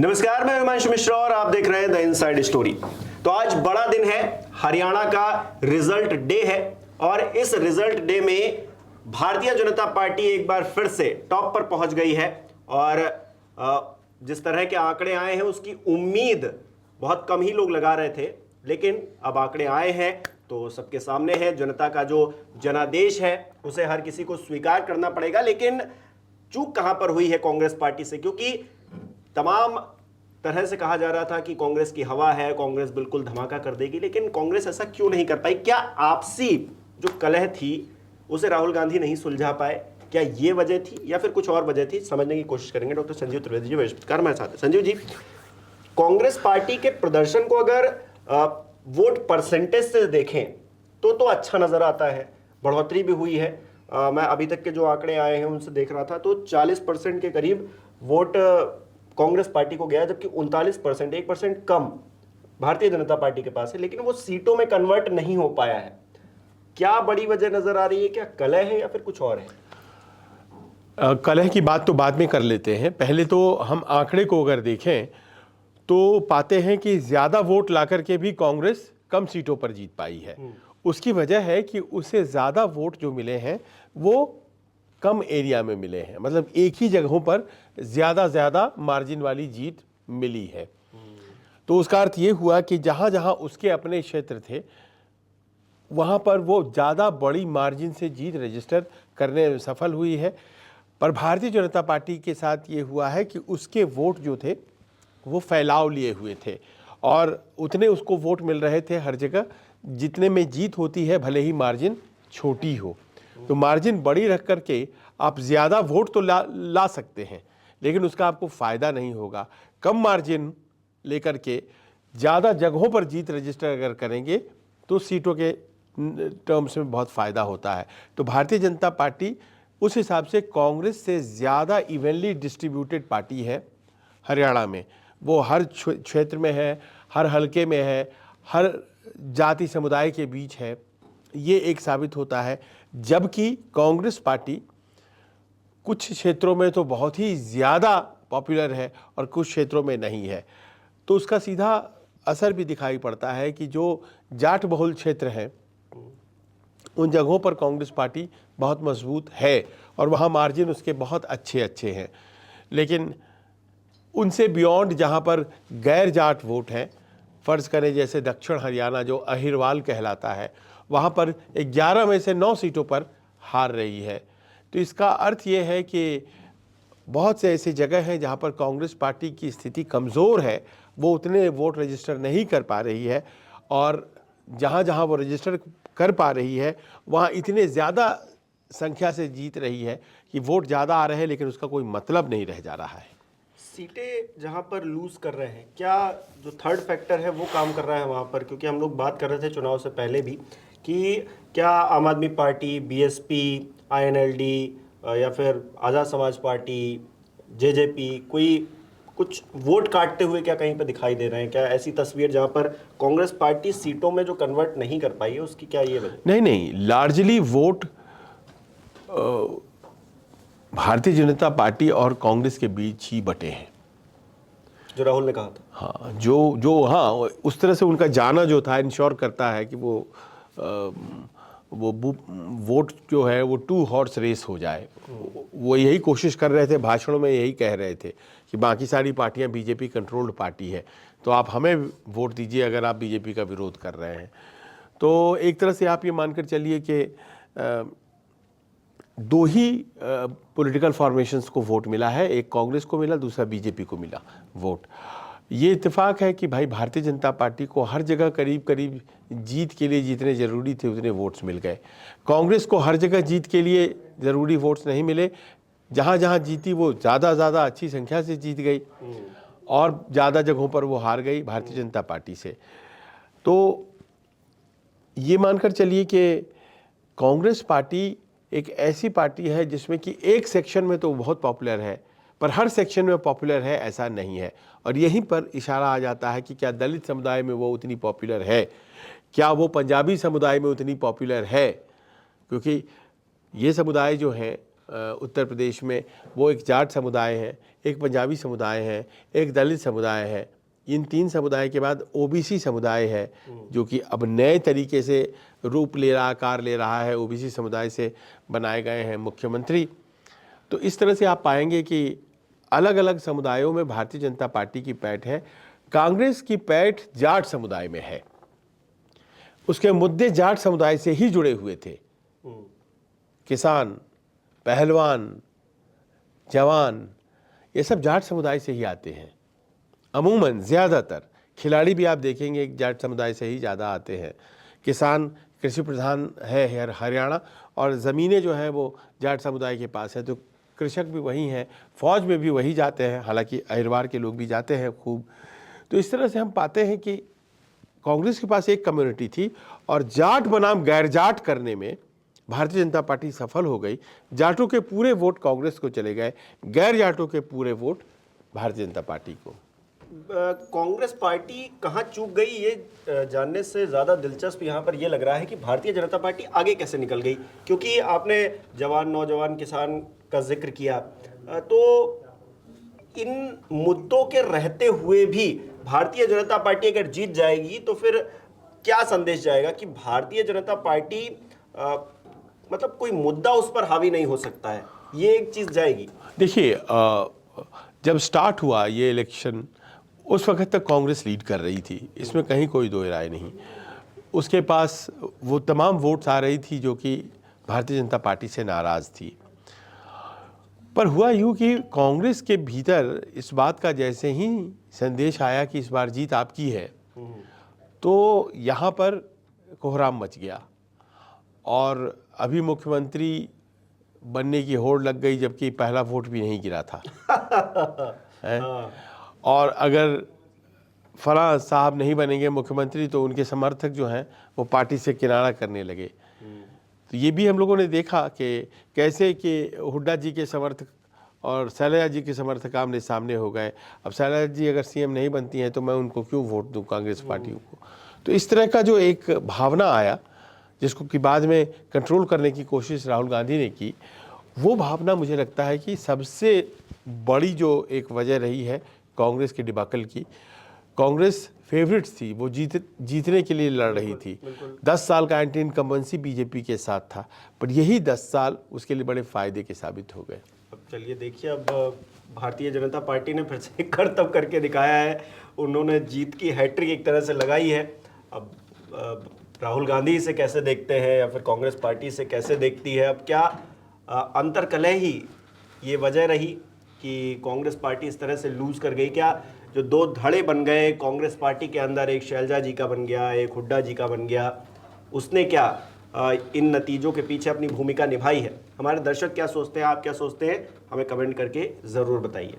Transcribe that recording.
नमस्कार, मैं हिमांशु मिश्रा और आप देख रहे हैं द इनसाइड स्टोरी। तो आज बड़ा दिन है, हरियाणा का रिजल्ट डे है और इस रिजल्ट डे में भारतीय जनता पार्टी एक बार फिर से टॉप पर पहुंच गई है और जिस तरह के आंकड़े आए हैं उसकी उम्मीद बहुत कम ही लोग लगा रहे थे, लेकिन अब आंकड़े आए हैं तो सबके सामने है। जनता का जो जनादेश है उसे हर किसी को स्वीकार करना पड़ेगा, लेकिन चूक कहां पर हुई है कांग्रेस पार्टी से, क्योंकि तमाम तरह से कहा जा रहा था कि कांग्रेस की हवा है, कांग्रेस बिल्कुल धमाका कर देगी, लेकिन कांग्रेस ऐसा क्यों नहीं कर पाई? क्या आपसी जो कलह थी उसे राहुल गांधी नहीं सुलझा पाए? क्या ये वजह थी या फिर कुछ और वजह थी? समझने की कोशिश करेंगे। डॉक्टर संजीव त्रिवेदी जी वरिष्ठ हमारे साथ हैं। संजीव जी, कांग्रेस पार्टी के प्रदर्शन को अगर वोट परसेंटेज से देखें तो अच्छा नजर आता है, बढ़ोतरी भी हुई है। मैं अभी तक के जो आंकड़े आए हैं उनसे देख रहा था तो 40% के करीब वोट कांग्रेस पार्टी को गया, जबकि 39%, 1% कम भारतीय जनता पार्टी के पास है, लेकिन वो सीटों में कन्वर्ट नहीं हो पाया है। क्या बड़ी वजह नजर आ रही है? क्या कलह है या फिर कुछ और है? कलह की बात तो बाद में कर लेते हैं। पहले तो हम आंकड़े को अगर देखें तो पाते हैं कि ज़्यादा वोट ला करके भी कांग्रेस कम सीटों पर जीत पाई है। उसकी वजह है कि उसे ज़्यादा वोट जो मिले हैं वो कम एरिया में मिले हैं, मतलब एक ही जगहों पर ज़्यादा मार्जिन वाली जीत मिली है। तो उसका अर्थ ये हुआ कि जहाँ जहाँ उसके अपने क्षेत्र थे वहाँ पर वो ज़्यादा बड़ी मार्जिन से जीत रजिस्टर करने में सफल हुई है। पर भारतीय जनता पार्टी के साथ ये हुआ है कि उसके वोट जो थे वो फैलाव लिए हुए थे और उतने उसको वोट मिल रहे थे हर जगह जितने में जीत होती है, भले ही मार्जिन छोटी हो। तो मार्जिन बड़ी रख करके आप ज़्यादा वोट तो ला सकते हैं, लेकिन उसका आपको फ़ायदा नहीं होगा। कम मार्जिन लेकर के ज़्यादा जगहों पर जीत रजिस्टर अगर करेंगे तो सीटों के टर्म्स में बहुत फ़ायदा होता है। तो भारतीय जनता पार्टी उस हिसाब से कांग्रेस से ज़्यादा इवनली डिस्ट्रीब्यूटेड पार्टी है हरियाणा में। वो हर क्षेत्र में है, हर हलके में है, हर जाति समुदाय के बीच है, ये एक साबित होता है। जबकि कांग्रेस पार्टी कुछ क्षेत्रों में तो बहुत ही ज़्यादा पॉपुलर है और कुछ क्षेत्रों में नहीं है। तो उसका सीधा असर भी दिखाई पड़ता है कि जो जाट बहुल क्षेत्र हैं उन जगहों पर कांग्रेस पार्टी बहुत मजबूत है और वहाँ मार्जिन उसके बहुत अच्छे हैं। लेकिन उनसे बियॉन्ड जहाँ पर गैर जाट वोट हैं, फ़र्ज़ करें जैसे दक्षिण हरियाणा जो अहिरवाल कहलाता है, वहाँ पर 11 में से 9 सीटों पर हार रही है। तो इसका अर्थ ये है कि बहुत से ऐसी जगह हैं जहाँ पर कांग्रेस पार्टी की स्थिति कमज़ोर है, वो उतने वोट रजिस्टर नहीं कर पा रही है और जहाँ जहाँ वो रजिस्टर कर पा रही है वहाँ इतने ज़्यादा संख्या से जीत रही है कि वोट ज़्यादा आ रहे हैं लेकिन उसका कोई मतलब नहीं रह जा रहा है। सीटें जहां पर लूज कर रहे हैं, क्या जो थर्ड फैक्टर है वो काम कर रहा है वहां पर? क्योंकि हम लोग बात कर रहे थे चुनाव से पहले भी कि क्या आम आदमी पार्टी, बीएसपी, आईएनएलडी या फिर आज़ाद समाज पार्टी, जेजेपी कोई कुछ वोट काटते हुए क्या कहीं पर दिखाई दे रहे हैं? क्या ऐसी तस्वीर जहां पर कांग्रेस पार्टी सीटों में जो कन्वर्ट नहीं कर पाई है उसकी क्या ये वजह? नहीं, largely vote Bharatiya Janata party और कांग्रेस के बीच ही बटे हैं, जो राहुल ने कहा था। हाँ, जो हाँ उस तरह से उनका जाना जो था इंश्योर करता है कि वो वोट जो है वो 2 हॉर्स रेस हो जाए। वो यही कोशिश कर रहे थे, भाषणों में यही कह रहे थे कि बाकी सारी पार्टियां बीजेपी कंट्रोल्ड पार्टी है, तो आप हमें वोट दीजिए अगर आप बीजेपी का विरोध कर रहे हैं। तो एक तरह से आप ये मानकर चलिए कि 2 ही पॉलिटिकल फॉर्मेशंस को वोट मिला है, एक कांग्रेस को मिला, दूसरा बीजेपी को मिला वोट। ये इत्तेफाक है कि भाई भारतीय जनता पार्टी को हर जगह करीब करीब जीत के लिए जितने ज़रूरी थे उतने वोट्स मिल गए। कांग्रेस को हर जगह जीत के लिए ज़रूरी वोट्स नहीं मिले, जहाँ जहाँ जीती वो ज़्यादा अच्छी संख्या से जीत गई और ज़्यादा जगहों पर वो हार गई भारतीय जनता पार्टी से। तो ये मानकर चलिए कि कांग्रेस पार्टी एक ऐसी पार्टी है जिसमें कि एक सेक्शन में तो बहुत पॉपुलर है पर हर सेक्शन में पॉपुलर है ऐसा नहीं है। और यहीं पर इशारा आ जाता है कि क्या दलित समुदाय में वो उतनी पॉपुलर है, क्या वो पंजाबी समुदाय में उतनी पॉपुलर है, क्योंकि ये समुदाय जो है उत्तर प्रदेश में, वो एक जाट समुदाय है, एक पंजाबी समुदाय है, एक दलित समुदाय है। इन 3 समुदाय के बाद ओबीसी समुदाय है, जो कि अब नए तरीके से रूप ले रहा, आकार ले रहा है। ओबीसी समुदाय से बनाए गए हैं मुख्यमंत्री। तो इस तरह से आप पाएंगे कि अलग अलग समुदायों में भारतीय जनता पार्टी की पैठ है। कांग्रेस की पैठ जाट समुदाय में है, उसके मुद्दे जाट समुदाय से ही जुड़े हुए थे। किसान, पहलवान, जवान, ये सब जाट समुदाय से ही आते हैं। अमूमन ज़्यादातर खिलाड़ी भी आप देखेंगे जाट समुदाय से ही ज़्यादा आते हैं। किसान, कृषि प्रधान है हरियाणा, और ज़मीनें जो हैं वो जाट समुदाय के पास है, तो कृषक भी वही हैं। फौज में भी वही जाते हैं, हालांकि अहिरवार के लोग भी जाते हैं खूब। तो इस तरह से हम पाते हैं कि कांग्रेस के पास एक कम्युनिटी थी, और जाट बनाम गैर जाट करने में भारतीय जनता पार्टी सफल हो गई। जाटों के पूरे वोट कांग्रेस को चले गए, गैर जाटों के पूरे वोट भारतीय जनता पार्टी को। कांग्रेस पार्टी कहाँ चूक गई, ये जानने से ज़्यादा दिलचस्प यहाँ पर ये लग रहा है कि भारतीय जनता पार्टी आगे कैसे निकल गई। क्योंकि आपने जवान, नौजवान, किसान का जिक्र किया, तो इन मुद्दों के रहते हुए भी भारतीय जनता पार्टी अगर जीत जाएगी तो फिर क्या संदेश जाएगा कि भारतीय जनता पार्टी मतलब कोई मुद्दा उस पर हावी नहीं हो सकता है, ये एक चीज़ जाएगी। देखिए, जब स्टार्ट हुआ ये इलेक्शन, उस वक्त तक कांग्रेस लीड कर रही थी, इसमें कहीं कोई दो राय नहीं। उसके पास वो तमाम वोट्स आ रही थी जो कि भारतीय जनता पार्टी से नाराज़ थी। पर हुआ यूँ कि कांग्रेस के भीतर इस बात का जैसे ही संदेश आया कि इस बार जीत आपकी है, तो यहाँ पर कोहराम मच गया, और अभी मुख्यमंत्री बनने की होड़ लग गई, जबकि पहला वोट भी नहीं गिरा था। और अगर फलां साहब नहीं बनेंगे मुख्यमंत्री तो उनके समर्थक जो हैं वो पार्टी से किनारा करने लगे। तो ये भी हम लोगों ने देखा कि कैसे कि हुड्डा जी के समर्थक और शैलजा जी के समर्थक आमने सामने हो गए। अब शैलजा जी अगर सीएम नहीं बनती हैं तो मैं उनको क्यों वोट दूं, कांग्रेस पार्टी को। तो इस तरह का जो एक भावना आया, जिसको कि बाद में कंट्रोल करने की कोशिश राहुल गांधी ने की, वो भावना मुझे लगता है कि सबसे बड़ी जो एक वजह रही है कांग्रेस के डिबाकल की। कांग्रेस फेवरेट्स थी, वो जीतने के लिए लड़ रही थी। 10 साल का एंटी इनकम्बेंसी बीजेपी के साथ था, पर यही 10 साल उसके लिए बड़े फायदे के साबित हो गए। अब चलिए देखिए, अब भारतीय जनता पार्टी ने फिर से करतब करके दिखाया है, उन्होंने जीत की हैट्रिक एक तरह से लगाई है। अब राहुल गांधी इसे कैसे देखते हैं या फिर कांग्रेस पार्टी इसे कैसे देखती है, अब क्या अंतर्कलह ही ये वजह रही कि कांग्रेस पार्टी इस तरह से लूज कर गई? क्या जो 2 धड़े बन गए कांग्रेस पार्टी के अंदर, एक शैलजा जी का बन गया, एक हुड्डा जी का बन गया, उसने क्या इन नतीजों के पीछे अपनी भूमिका निभाई है? हमारे दर्शक क्या सोचते हैं, आप क्या सोचते हैं, हमें कमेंट करके ज़रूर बताइए।